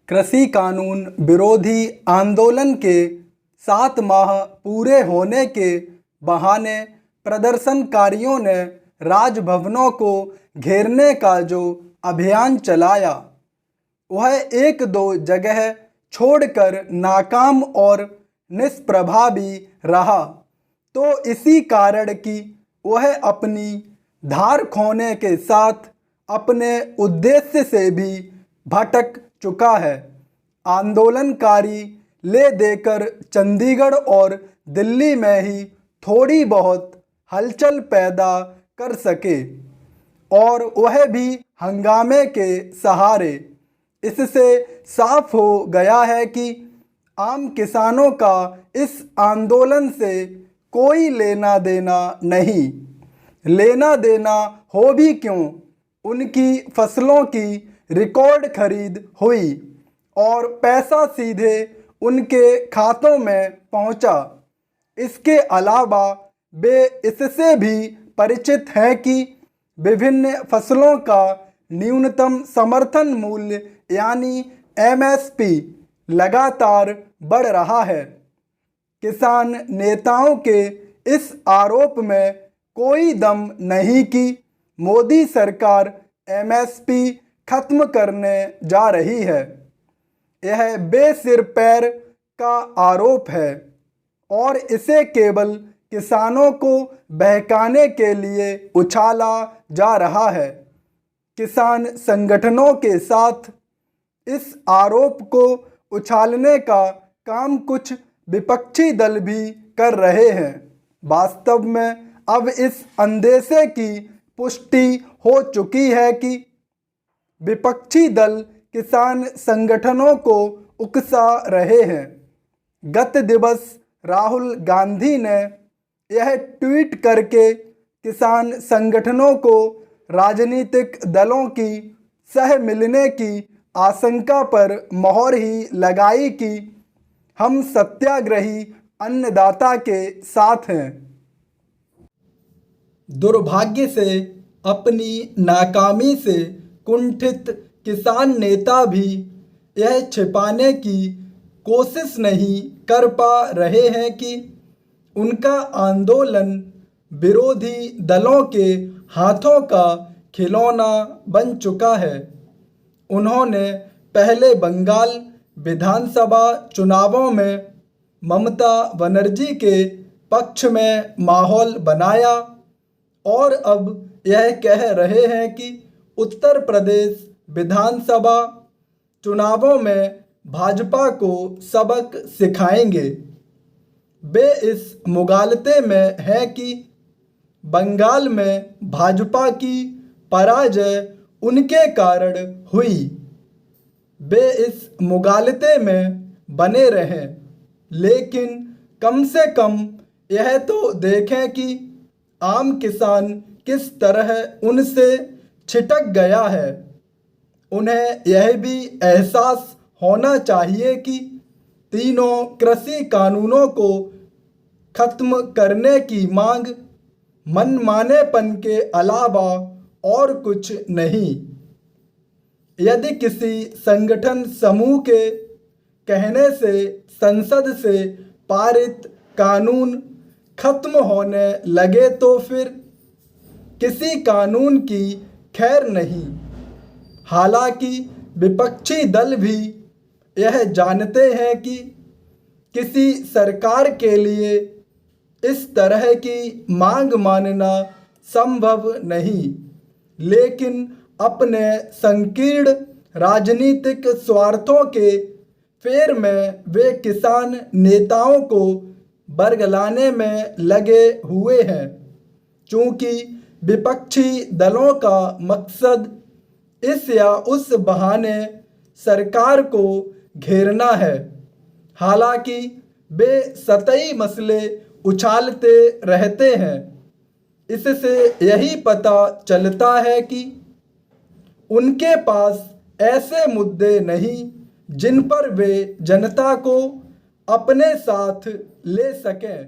कृषि कानून विरोधी आंदोलन के 7 माह पूरे होने के बहाने प्रदर्शनकारियों ने राजभवनों को घेरने का जो अभियान चलाया वह एक दो जगह छोड़कर नाकाम और निष्प्रभावी रहा। तो इसी कारण कि वह अपनी धार खोने के साथ अपने उद्देश्य से भी भटक चुका है। आंदोलनकारी ले देकर चंडीगढ़ और दिल्ली में ही थोड़ी बहुत हलचल पैदा कर सके और वह भी हंगामे के सहारे। इससे साफ हो गया है कि आम किसानों का इस आंदोलन से कोई लेना देना नहीं। लेना देना हो भी क्यों, उनकी फसलों की रिकॉर्ड खरीद हुई और पैसा सीधे उनके खातों में पहुंचा। इसके अलावा वे इससे भी परिचित हैं कि विभिन्न फसलों का न्यूनतम समर्थन मूल्य यानी एमएसपी लगातार बढ़ रहा है। किसान नेताओं के इस आरोप में कोई दम नहीं कि मोदी सरकार एमएसपी खत्म करने जा रही है। यह बेसिर पैर का आरोप है और इसे केवल किसानों को बहकाने के लिए उछाला जा रहा है। किसान संगठनों के साथ इस आरोप को उछालने का काम कुछ विपक्षी दल भी कर रहे हैं। वास्तव में अब इस अंदेशे की पुष्टि हो चुकी है कि विपक्षी दल किसान संगठनों को उकसा रहे हैं। गत दिवस राहुल गांधी ने यह ट्वीट करके किसान संगठनों को राजनीतिक दलों की सह मिलने की आशंका पर मोहर ही लगाई कि हम सत्याग्रही अन्नदाता के साथ हैं। दुर्भाग्य से अपनी नाकामी से कुंठित किसान नेता भी यह छिपाने की कोशिश नहीं कर पा रहे हैं कि उनका आंदोलन विरोधी दलों के हाथों का खिलौना बन चुका है। उन्होंने पहले बंगाल विधानसभा चुनावों में ममता बनर्जी के पक्ष में माहौल बनाया और अब यह कह रहे हैं कि उत्तर प्रदेश विधानसभा चुनावों में भाजपा को सबक सिखाएंगे। वे इस मुगालते में है कि बंगाल में भाजपा की पराजय उनके कारण हुई। वे इस मुगालते में बने रहें, लेकिन कम से कम यह तो देखें कि आम किसान किस तरह उनसे छिटक गया है। उन्हें यह भी एहसास होना चाहिए कि तीनों कृषि कानूनों को खत्म करने की मांग मनमानेपन के अलावा और कुछ नहीं। यदि किसी संगठन समूह के कहने से संसद से पारित कानून खत्म होने लगे तो फिर किसी कानून की खैर नहीं। हालांकि विपक्षी दल भी यह जानते हैं कि किसी सरकार के लिए इस तरह की मांग मानना संभव नहीं, लेकिन अपने संकीर्ण राजनीतिक स्वार्थों के फेर में वे किसान नेताओं को बरगलाने में लगे हुए हैं। चूंकि विपक्षी दलों का मकसद इस या उस बहाने सरकार को घेरना है। हालांकि वे सतही मसले उछालते रहते हैं। इससे यही पता चलता है कि उनके पास ऐसे मुद्दे नहीं जिन पर वे जनता को अपने साथ ले सकें।